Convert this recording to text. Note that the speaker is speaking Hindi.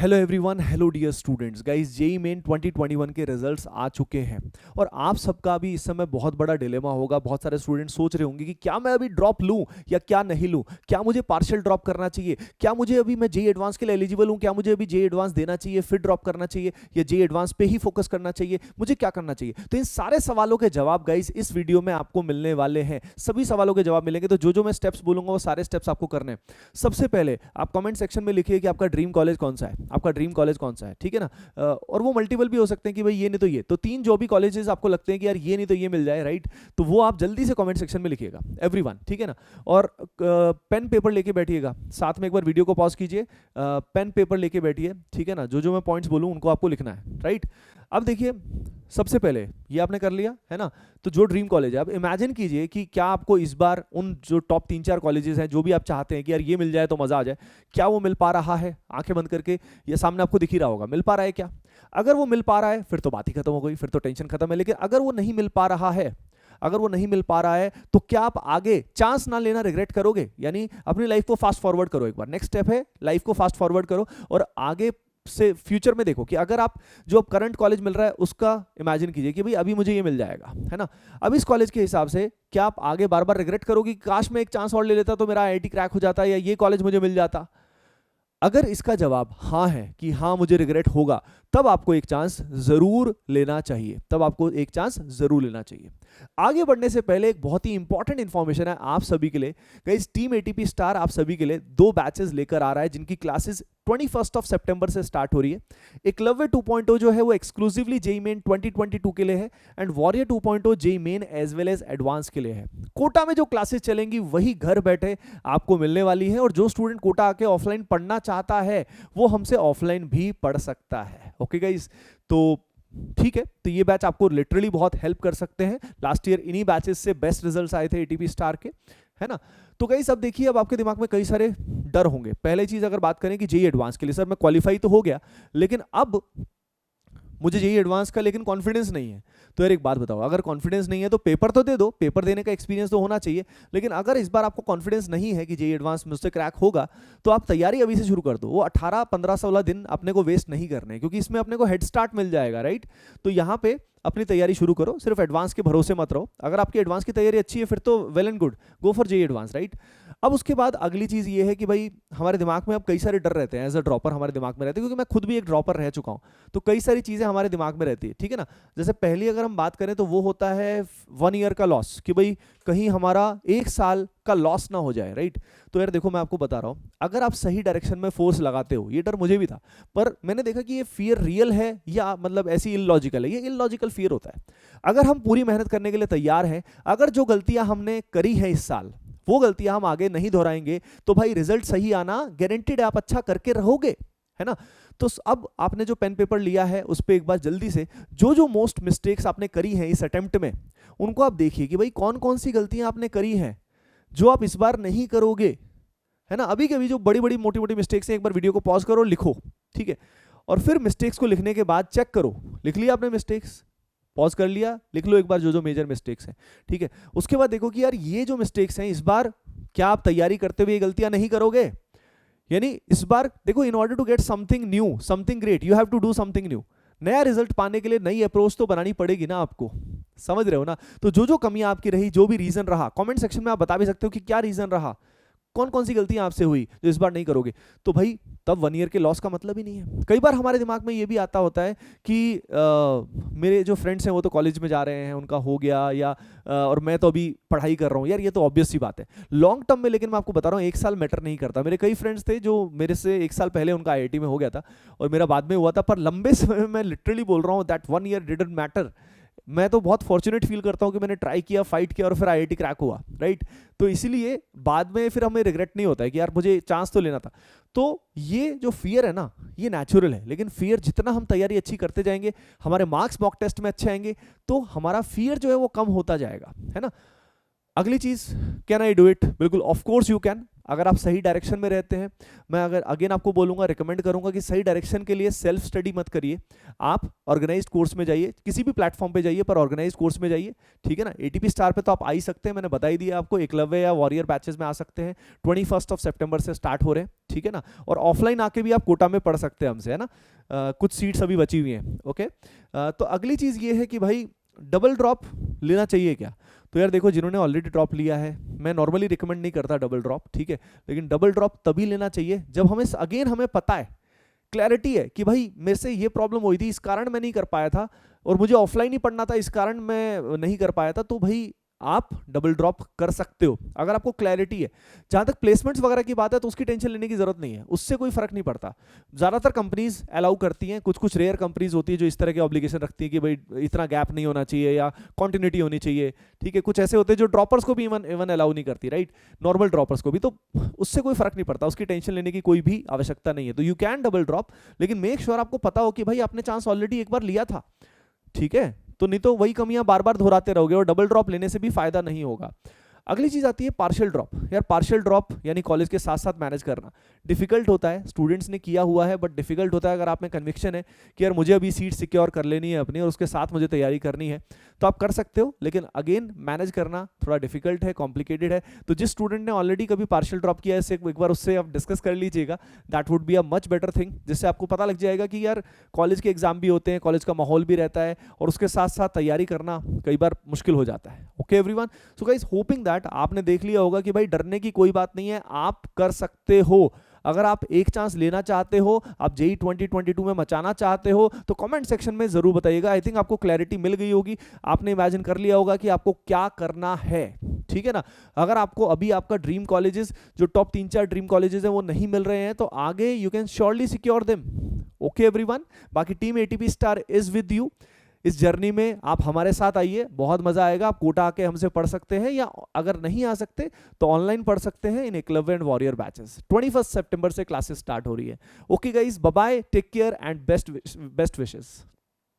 Hello everyone, hello dear students. Guys, JEE Main 2021 के रिजल्ट्स आ चुके हैं और आप सबका भी इस समय बहुत बड़ा डिलेमा होगा। बहुत सारे स्टूडेंट्स सोच रहे होंगे कि क्या मैं अभी ड्रॉप लूं या क्या नहीं लूं, क्या मुझे पार्शियल ड्रॉप करना चाहिए, क्या मुझे अभी मैं जेईई एडवांस के लिए एलिजिबल हूं, क्या मुझे अभी जेईई एडवांस देना चाहिए फिर ड्रॉप करना चाहिए या जेईई एडवांस पे ही फोकस करना चाहिए, मुझे क्या करना चाहिए। तो इन सारे सवालों के जवाब गाइस इस वीडियो में आपको मिलने वाले हैं। सभी सवालों के जवाब मिलेंगे, तो जो मैं स्टेप्स बोलूंगा वो सारे स्टेप्स आपको करने हैं। सबसे पहले आप कमेंट सेक्शन में लिखिए कि आपका ड्रीम कॉलेज कौन सा है, आपका ड्रीम कॉलेज कौन सा है, ठीक है ना। और वो मल्टीपल भी हो सकते हैं कि भाई ये नहीं तो ये, तो तीन जो भी कॉलेजेस आपको लगते हैं कि यार ये नहीं तो ये मिल जाए, राइट, तो वो आप जल्दी से कमेंट सेक्शन में लिखिएगा एवरीवन, ठीक है ना। और पेन पेपर लेके बैठिएगा, साथ में एक बार वीडियो को पॉज कीजिए, पेन पेपर लेके बैठिए, ठीक है ना। जो मैं पॉइंट्स बोलूं उनको आपको लिखना है, राइट। अब देखिए, सबसे पहले ये आपने कर लिया है ना, तो जो ड्रीम कॉलेज है, अब इमेजिन कीजिए कि क्या आपको इस बार उन जो टॉप 3-4 कॉलेजेस हैं जो भी आप चाहते हैं कि यार ये मिल जाए तो मजा आ जाए, क्या वो मिल पा रहा है? आंखें बंद करके ये सामने आपको दिख ही रहा होगा, मिल पा रहा है क्या? अगर वो मिल पा रहा है फिर तो बात ही खत्म हो गई, फिर तो टेंशन खत्म है। लेकिन अगर वो नहीं मिल पा रहा है, अगर वो नहीं मिल पा रहा है, तो क्या आप आगे चांस ना लेना रिग्रेट करोगे? यानी अपनी लाइफ को फास्ट फॉरवर्ड करो, एक बार नेक्स्ट स्टेप है लाइफ को फास्ट फॉरवर्ड करो और आगे से फ्यूचर में देखो कि अगर आप जो अब करंट कॉलेज मिल रहा है उसका इमेजिन कीजिए कि भाई अभी मुझे ये मिल जाएगा, है ना। अब इस कॉलेज के हिसाब से क्या आप आगे बार बार रिग्रेट करोगे कि काश मैं एक चांस और ले लेता तो मेरा आईआईटी क्रैक हो जाता या ये कॉलेज मुझे मिल जाता? अगर इसका जवाब हाँ है कि हाँ मुझे रिग्रेट होगा, तब आपको एक चांस जरूर लेना चाहिए, तब आपको एक चांस जरूर लेना चाहिए। आगे बढ़ने से पहले एक बहुत ही इंपॉर्टेंट इंफॉर्मेशन है आप सभी के लिए। गाइस, टीम एटीपी स्टार आप सभी के लिए 2 बैचेस लेकर आ रहा है जिनकी क्लासेस 21 सितंबर से स्टार्ट हो रही है। एकलव्य 2.0 जो है वो एक्सक्लूसिवली जेईई मेन 2022 के लिए है and warrior 2.0 JEE Main as well as advance के लिए है। कोटा में जो क्लासेस चलेंगी वही घर बैठे आपको मिलने वाली है और जो स्टूडेंट कोटा आके ऑफलाइन पढ़ना चाहता है वो हमसे ऑफलाइन भी पढ़ सकता है। ओके गाइस, तो ठीक है, तो ये बैच आपको लिटरली बहुत हेल्प कर सकते हैं। लास्ट ईयर इन्हीं बैचेस से बेस्ट रिजल्ट्स आए थे एटीपी स्टार के, है ना। तो गाइस अब देखिए, अब आपके दिमाग में कई सारे डर होंगे। पहले चीज अगर बात करें कि जेईई एडवांस के लिए सर मैं क्वालिफाई तो हो गया, लेकिन अब मुझे जेईई एडवांस का लेकिन कॉन्फिडेंस नहीं है। तो यार एक बात बताओ, अगर कॉन्फिडेंस नहीं है तो पेपर तो दे दो, पेपर देने का एक्सपीरियंस तो होना चाहिए। लेकिन अगर इस बार आपको कॉन्फिडेंस नहीं है कि जेईई एडवांस मुझसे क्रैक होगा, तो आप तैयारी अभी से शुरू कर दो। वो 18, 15, 16 दिन अपने को वेस्ट नहीं करने, क्योंकि इसमें अपने को हेड स्टार्ट मिल जाएगा, राइट। तो यहाँ पे अपनी तैयारी शुरू करो, सिर्फ एडवांस के भरोसे मत रहो। अगर आपकी एडवांस की तैयारी अच्छी है फिर तो well and good, go for JEE advance, right. अब उसके बाद अगली चीज ये है कि भाई हमारे दिमाग में अब कई सारे डर रहते हैं, एज अ ड्रॉपर हमारे दिमाग में रहते हैं, क्योंकि मैं खुद भी एक ड्रॉपर रह चुका हूं, तो कई सारी चीजें हमारे दिमाग में रहती है, ठीक है ना। जैसे पहली अगर हम बात करें तो वो होता है 1 ईयर का लॉस, कि भाई कहीं हमारा 1 साल का लॉस ना हो जाए, राइट। तो यार देखो, मैं आपको बता रहा हूं, अगर आप सही डायरेक्शन में फोर्स लगाते हो, ये डर मुझे भी था, पर मैंने देखा कि ये फियर रियल है या मतलब ऐसी इलॉजिकल है। ये इलॉजिकल फियर होता है। अगर हम पूरी मेहनत करने के लिए तैयार हैं, अगर जो गलतियां हमने करी है इस साल वो गलतियां हम आगे नहीं दोहराएंगे, तो भाई रिजल्ट सही आना गारंटीड है, आप अच्छा करके रहोगे, है ना। तो अब आपने जो पेन पेपर लिया है उस पर एक बार जल्दी से जो मोस्ट मिस्टेक्स आपने करी हैं इस अटेम्प्ट में, उनको आप देखिए कि भाई कौन कौन सी गलतियां आपने करी हैं जो आप इस बार नहीं करोगे, है ना। अभी के अभी जो बड़ी बड़ी मोटी मोटी मिस्टेक्स हैं, एक बार वीडियो को पॉज करो, लिखो, ठीक है। और फिर मिस्टेक्स को लिखने के बाद चेक करो, लिख लिया आपने मिस्टेक्स, पॉज कर लिया, लिख लो एक बार जो मेजर मिस्टेक्स हैं, ठीक है। उसके बाद देखो कि यार ये जो मिस्टेक्स हैं इस बार क्या आप तैयारी करते हुए ये गलतियां नहीं करोगे? यानी इस बार देखो, in order to get something new, something great, you have to do something new. नया रिजल्ट पाने के लिए नई अप्रोच तो बनानी पड़ेगी ना आपको, समझ रहे हो ना। तो जो कमियां आपकी रही, जो भी रीजन रहा, कमेंट सेक्शन में आप बता भी सकते हो कि क्या रीजन रहा, कौन कौन सी गलतियां आपसे हुई जो इस बार नहीं करोगे। तो भाई तब 1 ईयर के लॉस का मतलब ही नहीं है। कई बार हमारे दिमाग में ये भी आता होता है कि मेरे जो फ्रेंड्स हैं वो तो कॉलेज में जा रहे हैं, उनका हो गया, या और मैं तो अभी पढ़ाई कर रहा हूँ। यार ये तो ऑब्वियस सी बात है लॉन्ग टर्म में, लेकिन मैं आपको बता रहा हूँ 1 साल मैटर नहीं करता। मेरे कई फ्रेंड्स थे जो मेरे से 1 साल पहले उनका आईआईटी में हो गया था और मेरा बाद में हुआ था, पर लंबे समय में मैं लिटरली बोल रहा हूँ दैट 1 ईयर डिडंट मैटर। मैं तो बहुत फॉर्चुनेट फील करता हूं कि मैंने ट्राई किया, फाइट किया और फिर आईआईटी क्रैक हुआ, राइट। तो इसीलिए बाद में फिर हमें रिग्रेट नहीं होता है कि यार मुझे चांस तो लेना था। तो ये जो फियर है ना, ये नेचुरल है, लेकिन फियर जितना हम तैयारी अच्छी करते जाएंगे, हमारे मार्क्स मॉक टेस्ट में अच्छे आएंगे, तो हमारा फियर जो है वो कम होता जाएगा, है ना। अगली चीज, कैन आई डू इट? बिल्कुल, ऑफ कोर्स यू कैन। अगर आप सही डायरेक्शन में रहते हैं, मैं अगर अगेन आपको बोलूंगा, रिकमेंड करूंगा कि सही डायरेक्शन के लिए सेल्फ स्टडी मत करिए, आप ऑर्गेनाइज्ड कोर्स में जाइए, किसी भी प्लेटफॉर्म पे जाइए पर ऑर्गेनाइज्ड कोर्स में जाइए, ठीक है ना। एटीपी स्टार पे तो आप आ ही सकते हैं, मैंने बता ही दिया आपको, एकलव्य या वॉरियर बैचेस में आ सकते हैं, 21 सितंबर से स्टार्ट हो रहे हैं, ठीक है ना। और ऑफलाइन आके भी आप कोटा में पढ़ सकते हैं हमसे, है ना। कुछ सीट्स अभी बची हुई हैं, ओके। तो अगली चीज ये है कि भाई डबल ड्रॉप लेना चाहिए क्या। तो यार देखो, जिन्होंने ऑलरेडी ड्रॉप लिया है, मैं नॉर्मली रिकमेंड नहीं करता डबल ड्रॉप, ठीक है, लेकिन डबल ड्रॉप तभी लेना चाहिए जब हमें अगेन हमें पता है, क्लैरिटी है कि भाई मेरे से ये प्रॉब्लम हुई थी, इस कारण मैं नहीं कर पाया था, और मुझे ऑफलाइन ही पढ़ना था, इस कारण मैं नहीं कर पाया था, तो भाई आप डबल ड्रॉप कर सकते हो अगर आपको क्लैरिटी है। जहां तक प्लेसमेंट्स वगैरह की बात है तो उसकी टेंशन लेने की जरूरत नहीं है, उससे कोई फर्क नहीं पड़ता। ज्यादातर कंपनीज अलाउ करती हैं, कुछ कुछ रेयर कंपनीज होती है जो इस तरह के ऑब्लिगेशन रखती है कि भाई इतना गैप नहीं होना चाहिए या कॉन्टिन्यूटी होनी चाहिए, ठीक है। कुछ ऐसे होते हैं जो ड्रॉपर्स को भी इवन अलाउ नहीं करती, राइट, नॉर्मल ड्रॉपर्स को भी, तो उससे कोई फर्क नहीं पड़ता, उसकी टेंशन लेने की कोई भी आवश्यकता नहीं है। तो यू कैन डबल ड्रॉप, लेकिन मेक श्योर आपको पता हो कि भाई आपने चांस ऑलरेडी एक बार लिया था, ठीक है। तो नहीं तो वही कमियां बार बार दोहराते रहोगे और डबल ड्रॉप लेने से भी फायदा नहीं होगा। अगली चीज आती है पार्शियल ड्रॉप। यार पार्शियल ड्रॉप यानी कॉलेज के साथ साथ मैनेज करना डिफिकल्ट होता है, स्टूडेंट्स ने किया हुआ है बट डिफिकल्ट होता है। अगर आप में कन्विक्शन है कि यार मुझे अभी सीट सिक्योर कर लेनी है अपनी और उसके साथ मुझे तैयारी करनी है, तो आप कर सकते हो, लेकिन अगेन मैनेज करना थोड़ा डिफिकल्ट है, कॉम्प्लिकेटेड है। तो जिस स्टूडेंट ने ऑलरेडी कभी पार्शियल ड्रॉप किया है एक बार उससे आप डिस्कस कर लीजिएगा, that would be a much better thing, जिससे आपको पता लग जाएगा कि यार कॉलेज के एग्जाम भी होते हैं, कॉलेज का माहौल भी रहता है और उसके साथ साथ तैयारी करना कई बार मुश्किल हो जाता है। Okay everyone, so guys hoping that आपने देख लिया होगा कि भाई डरने की कोई बात नहीं है, आप कर सकते हो। अगर आप एक चांस लेना चाहते हो, आप जेई 2022 में मचाना चाहते हो, तो कमेंट सेक्शन में जरूर बताइएगा। आई थिंक आपको क्लैरिटी मिल गई होगी, आपने इमेजिन कर लिया होगा कि आपको क्या करना है, ठीक है ना। अगर आपको अभी आपका ड्रीम कॉलेजेस, जो टॉप 3-4 ड्रीम कॉलेजेस हैं वो नहीं मिल रहे हैं, तो आगे you can surely secure them. Okay everyone, बाकी team ATP star is with you. इस जर्नी में आप हमारे साथ आइए, बहुत मजा आएगा। आप कोटा आके हमसे पढ़ सकते हैं, या अगर नहीं आ सकते तो ऑनलाइन पढ़ सकते हैं in Eklavya and warrior batches. 21 सितंबर से क्लासेस स्टार्ट हो रही है। Okay guys, bye bye, take care and best wishes.